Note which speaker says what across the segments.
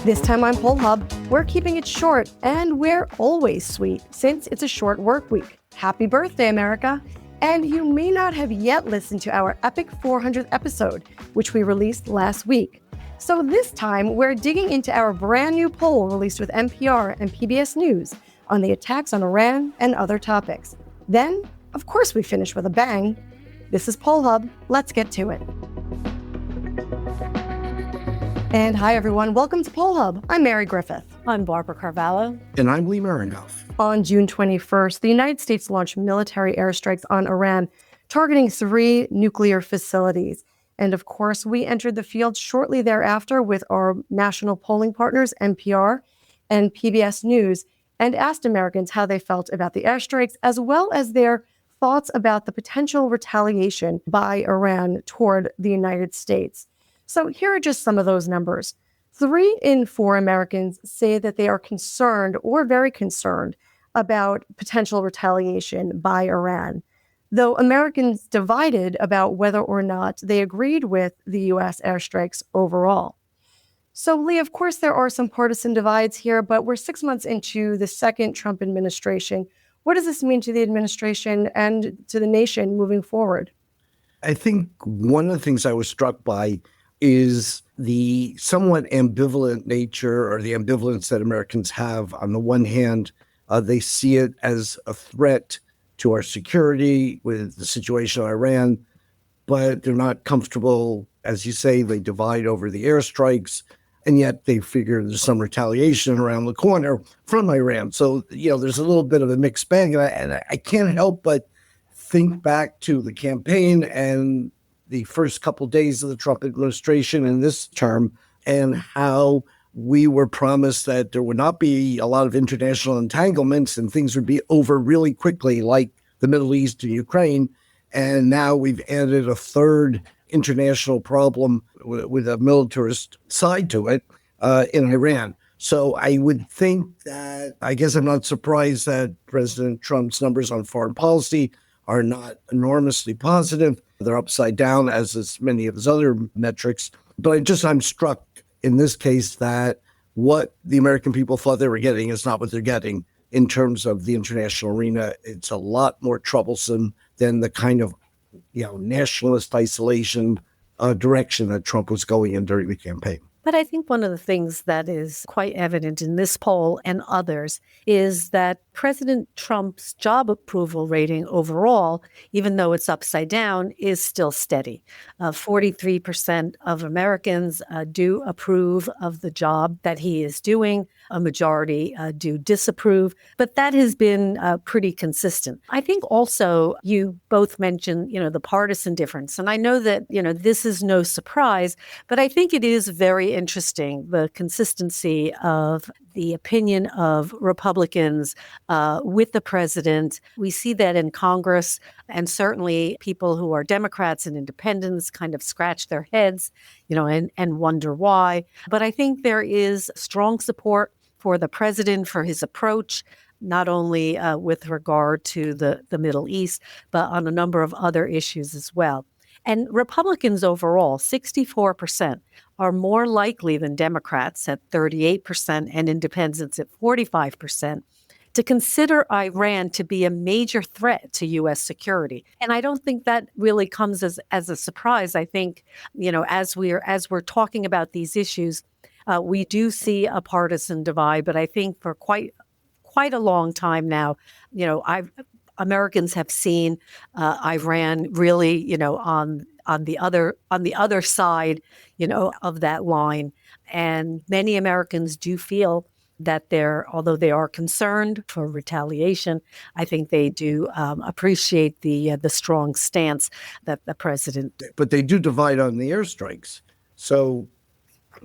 Speaker 1: This time on Poll Hub, we're keeping it short, and we're always sweet since it's a short work week. Happy birthday, America! And you may not have yet listened to our epic 400th episode, which we released last week. So this time, we're digging into our brand new poll released with NPR and PBS News on the attacks on Iran and other topics. Then, of course, we finish with a bang. This is Poll Hub. Let's get to it. And hi, everyone. Welcome to Poll Hub. I'm Mary Griffith.
Speaker 2: I'm Barbara Carvalho.
Speaker 3: And I'm Lee Marinoff.
Speaker 1: On June 21st, the United States launched military airstrikes on Iran, targeting 3 nuclear facilities. And of course, we entered the field shortly thereafter with our national polling partners, NPR and PBS News, and asked Americans how they felt about the airstrikes, as well as their thoughts about the potential retaliation by Iran toward the United States. So here are just some of those numbers. 3 in 4 Americans say that they are concerned or very concerned about potential retaliation by Iran, though Americans divided about whether or not they agreed with the U.S. airstrikes overall. So, Lee, of course, there are some partisan divides here, but we're 6 months into the second Trump administration. What does this mean to the administration and to the nation moving forward?
Speaker 3: I think one of the things I was struck by is the somewhat ambivalent nature, or the ambivalence that Americans have. On the one hand, they see it as a threat to our security with the situation in Iran, but they're not comfortable. As you say, they divide over the airstrikes, and yet they figure there's some retaliation around the corner from Iran. So, there's a little bit of a mixed bag, and I can't help but think back to the campaign and the first couple days of the Trump administration in this term, and how we were promised that there would not be a lot of international entanglements and things would be over really quickly, like the Middle East and Ukraine. And now we've added a third international problem with a militarist side to it in Iran. So I would think that, I guess I'm not surprised that President Trump's numbers on foreign policy are not enormously positive. They're upside down, as is many of his other metrics. But I'm struck in this case that what the American people thought they were getting is not what they're getting in terms of the international arena. It's a lot more troublesome than the kind of, nationalist isolation direction that Trump was going in during the campaign.
Speaker 2: But I think one of the things that is quite evident in this poll and others is that President Trump's job approval rating overall, even though it's upside down, is still steady. 43% of Americans do approve of the job that he is doing. A majority do disapprove, but that has been pretty consistent. I think also you both mentioned, the partisan difference. And I know that, this is no surprise, but I think it is very interesting, the consistency of the opinion of Republicans with the president. We see that in Congress, and certainly people who are Democrats and independents kind of scratch their heads, and wonder why. But I think there is strong support for the president, for his approach, not only with regard to the Middle East, but on a number of other issues as well. And Republicans overall, 64%, are more likely than Democrats at 38% and independents at 45% to consider Iran to be a major threat to U.S. security. And I don't think that really comes as a surprise. I think, as we're talking about these issues, we do see a partisan divide, but I think for quite a long time now, Americans have seen Iran really, on the other side, of that line, and many Americans do feel that although they are concerned for retaliation, I think they do appreciate the strong stance that the president.
Speaker 3: But they do divide on the airstrikes. So,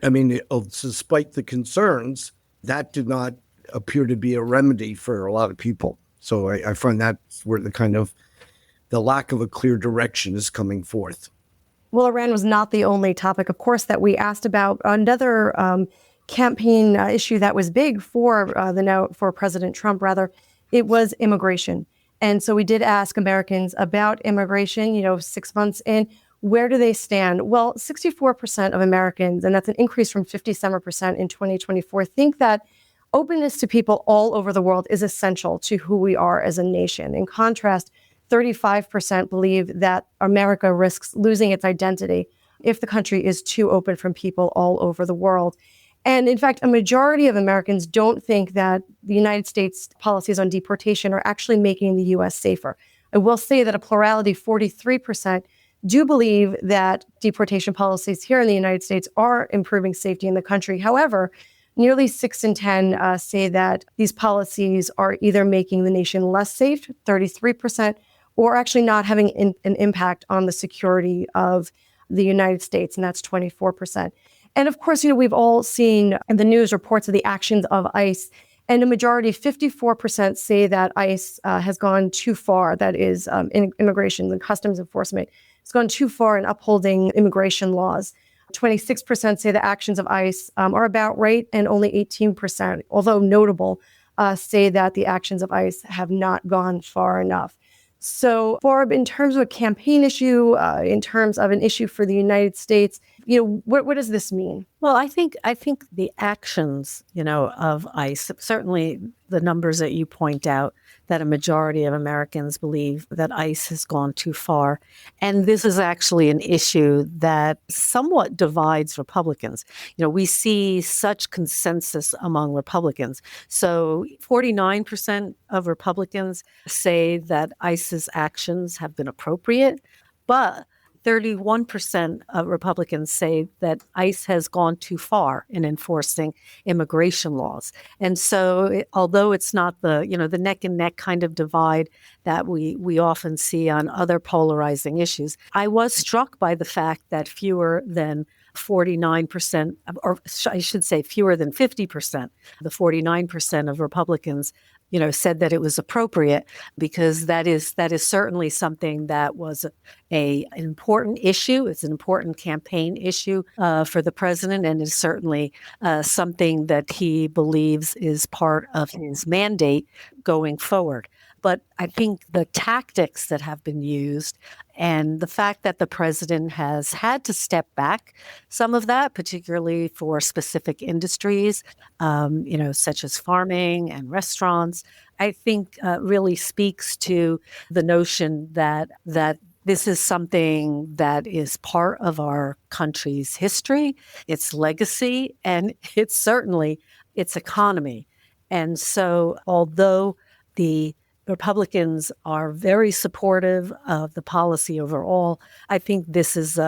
Speaker 3: despite the concerns, that did not appear to be a remedy for a lot of people. So I find that's where the lack of a clear direction is coming forth.
Speaker 1: Well, Iran was not the only topic, of course, that we asked about. Another campaign issue that was big for President Trump, it was immigration. And so we did ask Americans about immigration, 6 months in. Where do they stand? Well, 64% of Americans, and that's an increase from 57% in 2024, think that openness to people all over the world is essential to who we are as a nation. In contrast, 35% believe that America risks losing its identity if the country is too open from people all over the world. And in fact, a majority of Americans don't think that the United States policies on deportation are actually making the U.S. safer. I will say that a plurality, 43%, do believe that deportation policies here in the United States are improving safety in the country. However, nearly 6 in 10 say that these policies are either making the nation less safe, 33%, or actually not having an impact on the security of the United States, and that's 24%. And of course, we've all seen in the news reports of the actions of ICE, and a majority, 54%, say that ICE has gone too far. That is, immigration and customs enforcement has gone too far in upholding immigration laws. 26% say the actions of ICE are about right, and only 18%, although notable, say that the actions of ICE have not gone far enough. So, Barb, in terms of a campaign issue, in terms of an issue for the United States, what does this mean?
Speaker 2: Well, I think the actions, of ICE, certainly the numbers that you point out, that a majority of Americans believe that ICE has gone too far. And this is actually an issue that somewhat divides Republicans. We see such consensus among Republicans. So 49% of Republicans say that ICE's actions have been appropriate, but 31% of Republicans say that ICE has gone too far in enforcing immigration laws. And so, although it's not the neck and neck kind of divide that we often see on other polarizing issues, I was struck by the fact that fewer than 49%, or I should say fewer than 50%, the 49% of Republicans said that it was appropriate, because that is certainly something that was an important issue. It's an important campaign issue for the president, and is certainly something that he believes is part of his mandate going forward. But I think the tactics that have been used, and the fact that the president has had to step back some of that, particularly for specific industries, such as farming and restaurants, I think really speaks to the notion that this is something that is part of our country's history, its legacy, and it's certainly its economy. And so, although the Republicans are very supportive of the policy overall, I think this is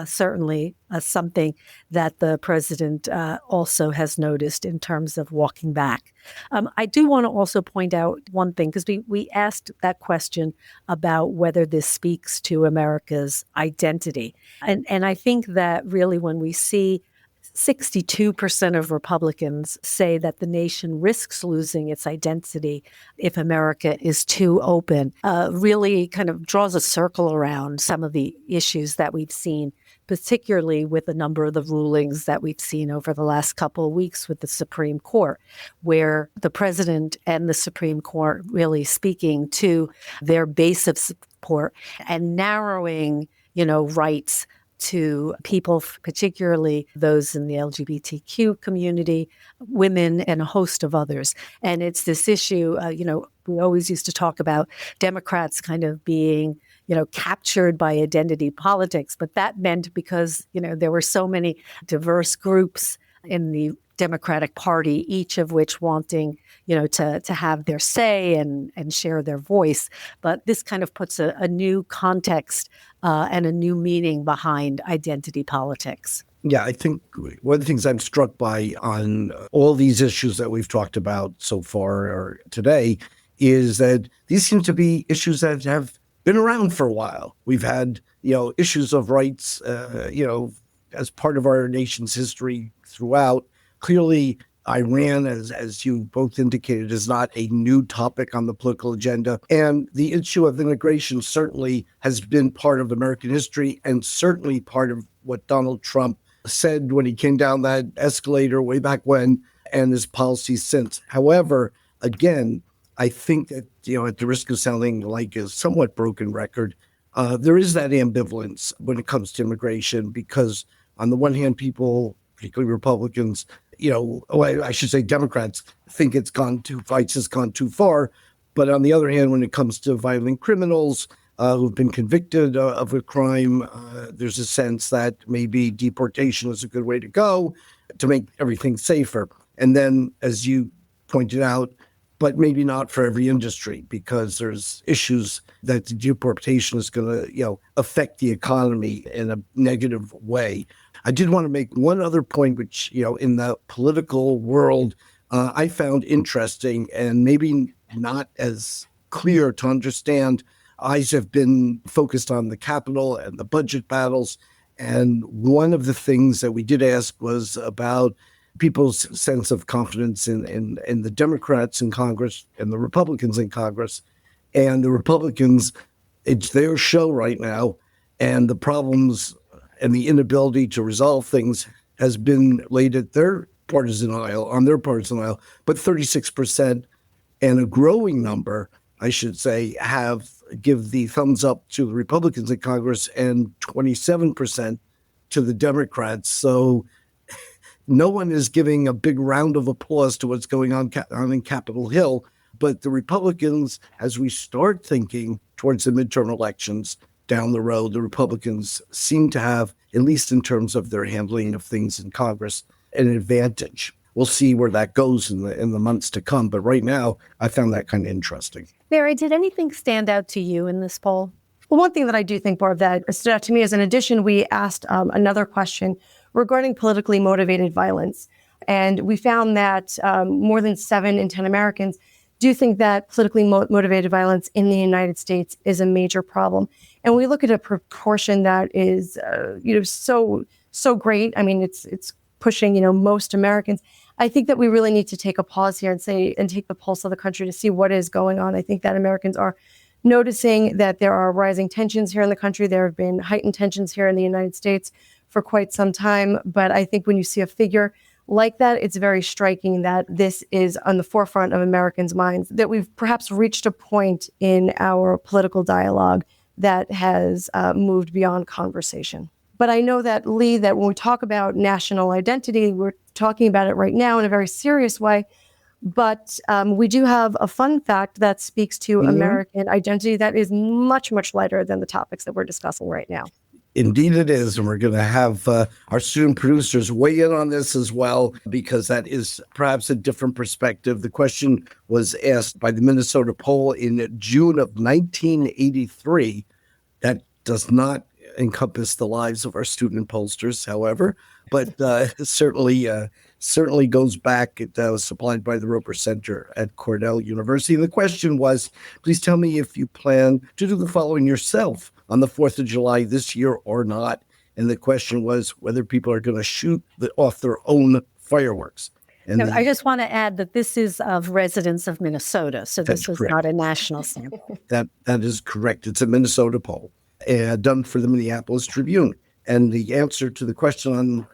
Speaker 2: certainly something that the president also has noticed in terms of walking back. I do want to also point out one thing, because we asked that question about whether this speaks to America's identity. And I think that really, when we see 62% of Republicans say that the nation risks losing its identity if America is too open, really kind of draws a circle around some of the issues that we've seen, particularly with a number of the rulings that we've seen over the last couple of weeks with the Supreme Court, where the president and the Supreme Court really speaking to their base of support and narrowing, rights to people, particularly those in the LGBTQ community, women, and a host of others. And it's this issue, we always used to talk about Democrats kind of being, captured by identity politics, but that meant because, there were so many diverse groups in the Democratic Party, each of which wanting, to have their say and share their voice. But this kind of puts a new context and a new meaning behind identity politics.
Speaker 3: Yeah, I think one of the things I'm struck by on all these issues that we've talked about so far or today is that these seem to be issues that have been around for a while. We've had, issues of rights, as part of our nation's history throughout. Clearly, Iran, as you both indicated, is not a new topic on the political agenda. And the issue of immigration certainly has been part of American history, and certainly part of what Donald Trump said when he came down that escalator way back when, and his policies since. However, again, I think that, at the risk of sounding like a somewhat broken record, there is that ambivalence when it comes to immigration, because on the one hand, people, particularly Republicans, I should say Democrats, think ICE has gone too far. But on the other hand, when it comes to violent criminals who've been convicted of a crime, there's a sense that maybe deportation is a good way to go to make everything safer. And then, as you pointed out, but maybe not for every industry, because there's issues that the deportation is going to, affect the economy in a negative way. I did want to make one other point, which, in the political world, I found interesting and maybe not as clear to understand. Eyes have been focused on the Capitol and the budget battles. And one of the things that we did ask was about people's sense of confidence in the Democrats in Congress and the Republicans in Congress. And the Republicans, it's their show right now. And the problems and the inability to resolve things has been laid at their partisan aisle, but 36% and a growing number, I should say, give the thumbs up to the Republicans in Congress and 27% to the Democrats. So no one is giving a big round of applause to what's going on in Capitol Hill. But the Republicans, as we start thinking towards the midterm elections down the road, the Republicans seem to have, at least in terms of their handling of things in Congress, an advantage. We'll see where that goes in the months to come. But right now, I found that kind of interesting.
Speaker 2: Mary, did anything stand out to you in this poll?
Speaker 1: Well, one thing that I do think, Barb, that stood out to me is, in addition, we asked another question regarding politically motivated violence. And we found that more than 7 in 10 Americans do think that politically motivated violence in the United States is a major problem. And we look at a proportion that is, so great. I mean, it's pushing, most Americans. I think that we really need to take a pause here and take the pulse of the country to see what is going on. I think that Americans are noticing that there are rising tensions here in the country. There have been heightened tensions here in the United States for quite some time. But I think when you see a figure like that, it's very striking that this is on the forefront of Americans' minds, that we've perhaps reached a point in our political dialogue that has moved beyond conversation. But I know that, Lee, that when we talk about national identity, we're talking about it right now in a very serious way. But we do have a fun fact that speaks to American identity that is much, much lighter than the topics that we're discussing right now.
Speaker 3: Indeed it is. And we're going to have our student producers weigh in on this as well, because that is perhaps a different perspective. The question was asked by the Minnesota poll in June of 1983. That does not encompass the lives of our student pollsters, however, but certainly goes back. It was supplied by the Roper Center at Cornell University. And the question was, please tell me if you plan to do the following yourself on the 4th of July this year or not. And the question was whether people are going to shoot off their own fireworks. And
Speaker 2: I just want to add that this is of residents of Minnesota, so this was not a national sample.
Speaker 3: That is correct. It's a Minnesota poll done for the Minneapolis Tribune. And the answer to the question on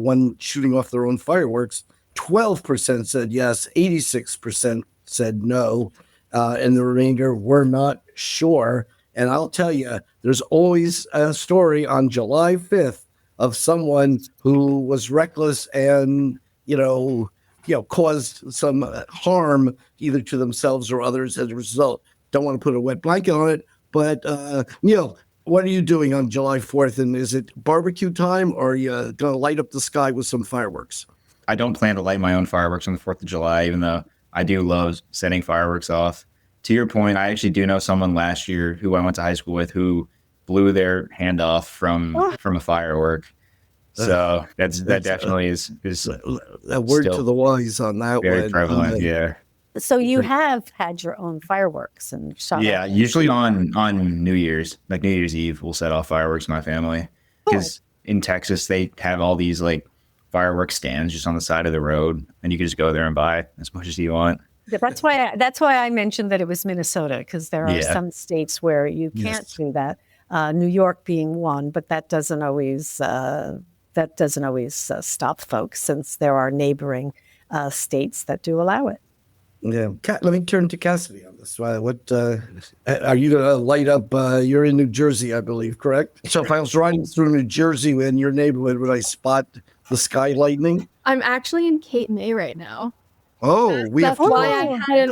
Speaker 3: one shooting off their own fireworks, 12% said yes, 86% said no, and the remainder were not sure. And I'll tell you, there's always a story on July 5th of someone who was reckless and, caused some harm either to themselves or others as a result. Don't want to put a wet blanket on it, but, what are you doing on July 4th? And is it barbecue time, or are you going to light up the sky with some fireworks?
Speaker 4: I don't plan to light my own fireworks on the 4th of July, even though I do love setting fireworks off. To your point, I actually do know someone last year who I went to high school with who blew their hand off from a firework. So that definitely is
Speaker 3: a word to the wise on that
Speaker 4: very
Speaker 3: one.
Speaker 4: Prevalent. Yeah.
Speaker 2: So you have had your own fireworks and shot.
Speaker 4: Yeah, usually on New Year's, like New Year's Eve, we'll set off fireworks with my family. Because in Texas, they have all these like fireworks stands just on the side of the road, and you can just go there and buy as much as you want.
Speaker 2: Yeah, that's why I mentioned that it was Minnesota, because there are some states where you can't do that. New York being one, but that doesn't always stop folks, since there are neighboring states that do allow it.
Speaker 3: Yeah. Let me turn to Cassidy on this. What are you going to light up? You're in New Jersey, I believe, correct? So if I was riding through New Jersey in your neighborhood, would I spot the sky lightning?
Speaker 5: I'm actually in Cape May right now.
Speaker 3: Oh, we have
Speaker 5: That's
Speaker 3: to
Speaker 5: why
Speaker 3: talk.
Speaker 5: I had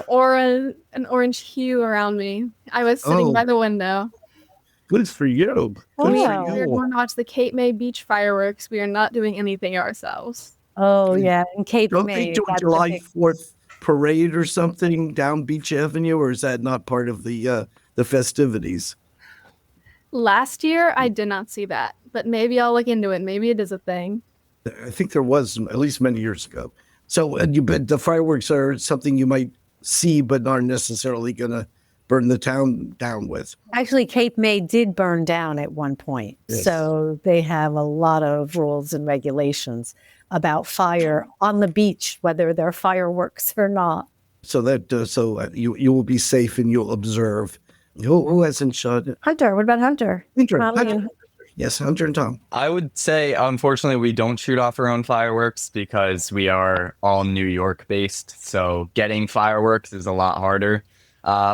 Speaker 5: an orange hue around me. I was sitting by
Speaker 3: Oh,
Speaker 5: the window.
Speaker 3: good for you. Good for
Speaker 5: We're
Speaker 3: you.
Speaker 5: going to watch the Cape May beach fireworks. We are not doing anything ourselves.
Speaker 2: Oh, yeah. In Cape
Speaker 3: Don't they
Speaker 2: May,
Speaker 3: do a
Speaker 2: that's a
Speaker 3: July
Speaker 2: big
Speaker 3: 4th parade or something down Beach Avenue, or is that not part of the festivities?
Speaker 5: Last year, I did not see that, but maybe I'll look into it. Maybe it is a thing.
Speaker 3: I think there was at least many years ago. So but the fireworks are something you might see, but aren't necessarily going to burn the town down with.
Speaker 2: Actually, Cape May did burn down at one point.
Speaker 3: Yes.
Speaker 2: So they have a lot of rules and regulations about fire on the beach, whether they're fireworks or not.
Speaker 3: So that you will be safe and you'll observe. Who hasn't shot it?
Speaker 1: Hunter, what about Hunter?
Speaker 3: Hunter. Yes, Hunter and Tom.
Speaker 6: I would say, unfortunately, we don't shoot off our own fireworks because we are all New York based. So getting fireworks is a lot harder.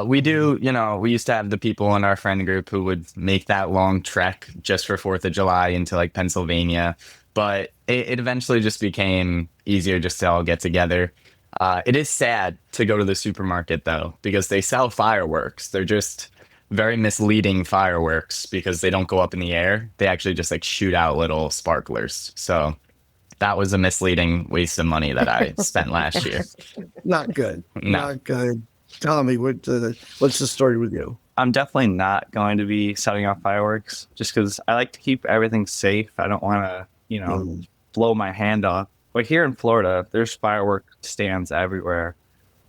Speaker 6: We do, we used to have the people in our friend group who would make that long trek just for 4th of July into like Pennsylvania. But it eventually just became easier just to all get together. It is sad to go to the supermarket, though, because they sell fireworks. They're just very misleading fireworks because they don't go up in the air. They actually just like shoot out little sparklers. So that was a misleading waste of money that I spent last year.
Speaker 3: Not good.
Speaker 6: No.
Speaker 3: Not good. Tommy, what's the story with you?
Speaker 7: I'm definitely not going to be setting off fireworks just because I like to keep everything safe. I don't want to, blow my hand off. But here in Florida, there's firework stands everywhere.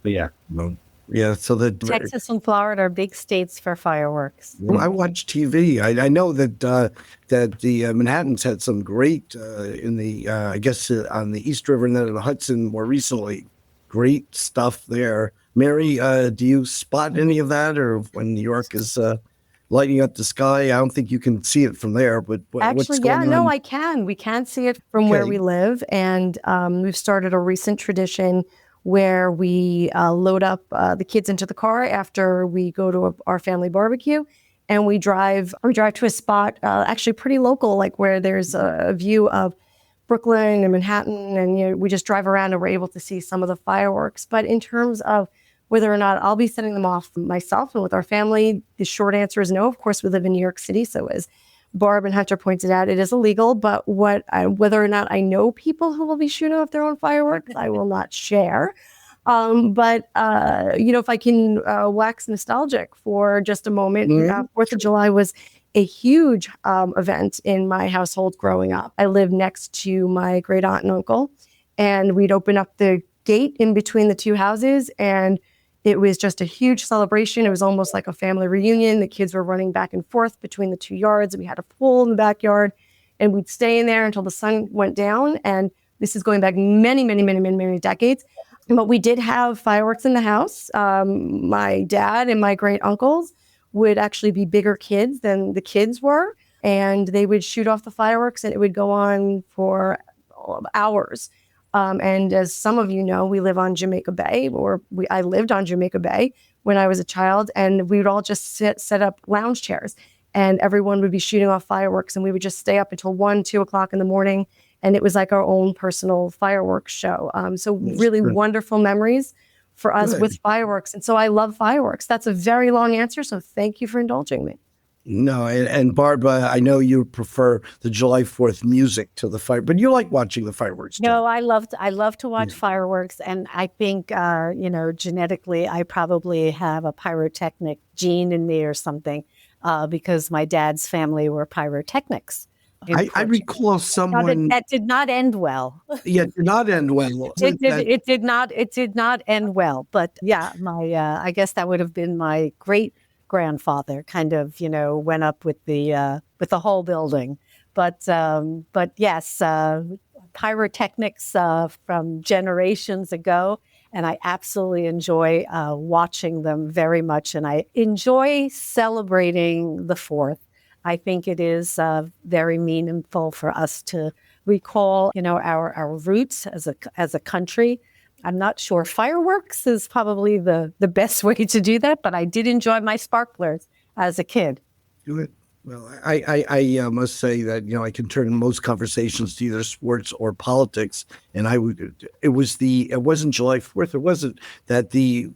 Speaker 7: But yeah.
Speaker 3: Yeah, so
Speaker 2: Texas and Florida are big states for fireworks.
Speaker 3: I watch TV. I know that the Manhattans had some great in the I guess on the East River and then in the Hudson more recently. Great stuff there. Mary, do you spot any of that, or when New York is lighting up the sky? I don't think you can see it from there, but what's
Speaker 1: Actually,
Speaker 3: going on?
Speaker 1: no, I can. We can see it from where we live, and we've started a recent tradition where we load up the kids into the car after we go to our family barbecue, and we drive to a spot actually pretty local, like where there's a view of Brooklyn and Manhattan, and we just drive around and we're able to see some of the fireworks. But in terms of whether or not I'll be setting them off myself and with our family, the short answer is no. Of course, we live in New York City, so as Barb and Hunter pointed out, it is illegal. But whether or not I know people who will be shooting off their own fireworks, I will not share. But if I can wax nostalgic for just a moment, 4th of July was a huge event in my household growing up. I lived next to my great aunt and uncle, and we'd open up the gate in between the two houses, and it was just a huge celebration. It was almost like a family reunion. The kids were running back and forth between the 2 yards. We had a pool in the backyard, and we'd stay in there until the sun went down. And this is going back many, many, many, many, many decades. But we did have fireworks in the house. My dad and my great uncles would actually be bigger kids than the kids were, and they would shoot off the fireworks, and it would go on for hours. And as some of you know, we live on Jamaica Bay, I lived on Jamaica Bay when I was a child, and we would all just set up lounge chairs, and everyone would be shooting off fireworks, and we would just stay up until 1, 2 o'clock in the morning, and it was like our own personal fireworks show. So really wonderful memories for us with fireworks. And so I love fireworks. That's a very long answer, so thank you for indulging me.
Speaker 3: No, and Barb, I know you prefer the July 4th music to the fire, but you like watching the fireworks too.
Speaker 2: No, I love to watch fireworks, and I think genetically I probably have a pyrotechnic gene in me or something, because my dad's family were pyrotechnics.
Speaker 3: I recall someone
Speaker 2: that did not end well.
Speaker 3: Yeah, it did not end well.
Speaker 2: It did not end well. But yeah, I guess that would have been my great grandfather. Kind of, went up with the whole building. But yes, pyrotechnics from generations ago, and I absolutely enjoy watching them very much, and I enjoy celebrating the 4th. I think it is very meaningful for us to recall, our roots as a country. I'm not sure. Fireworks is probably the best way to do that, but I did enjoy my sparklers as a kid.
Speaker 3: Good. Well, I must say that, I can turn most conversations to either sports or politics. And it wasn't July 4th. It wasn't that the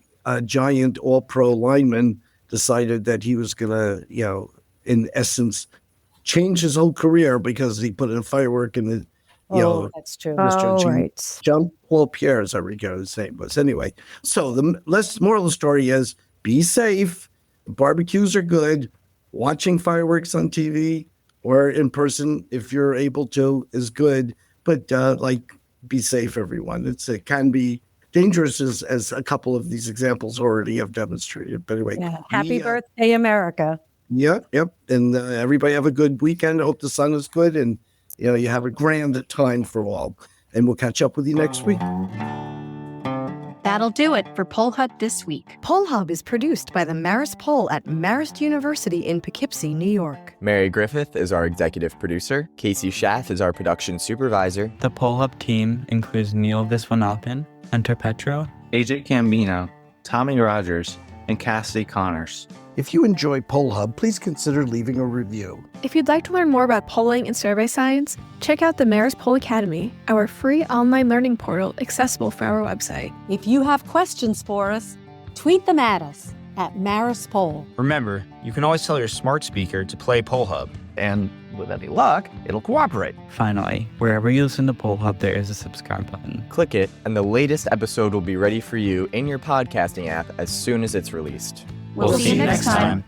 Speaker 3: giant all-pro lineman decided that he was going to, in essence, change his whole career because he put in a firework in the,
Speaker 2: that's true.
Speaker 1: Right.
Speaker 3: Jean-Paul Pierre, as I recall his name was. Anyway, so the moral of the story is be safe. Barbecues are good. Watching fireworks on TV or in person, if you're able to, is good. But be safe, everyone. It can be dangerous, as a couple of these examples already have demonstrated. But anyway,
Speaker 2: happy birthday, America.
Speaker 3: Yep. And everybody have a good weekend. I hope the sun is good and you have a grand time for all. And we'll catch up with you next week.
Speaker 8: That'll do it for Poll Hub this week.
Speaker 1: Poll Hub is produced by the Marist Poll at Marist University in Poughkeepsie, New York.
Speaker 9: Mary Griffith is our executive producer. Casey Schaff is our production supervisor.
Speaker 10: The Poll Hub team includes Neil Viswanathan, Hunter Petro,
Speaker 7: AJ Cambino, Tommy Rogers, and Cassidy Connors.
Speaker 3: If you enjoy Poll Hub, please consider leaving a review.
Speaker 5: If you'd like to learn more about polling and survey science, check out the Marist Poll Academy, our free online learning portal accessible from our website.
Speaker 2: If you have questions for us, tweet them at us at Marist Poll.
Speaker 11: Remember, you can always tell your smart speaker to play Poll Hub, and with any luck, it'll cooperate.
Speaker 10: Finally, wherever you listen to Poll Hub, there is a subscribe button.
Speaker 9: Click it, and the latest episode will be ready for you in your podcasting app as soon as it's released.
Speaker 8: We'll see you next time.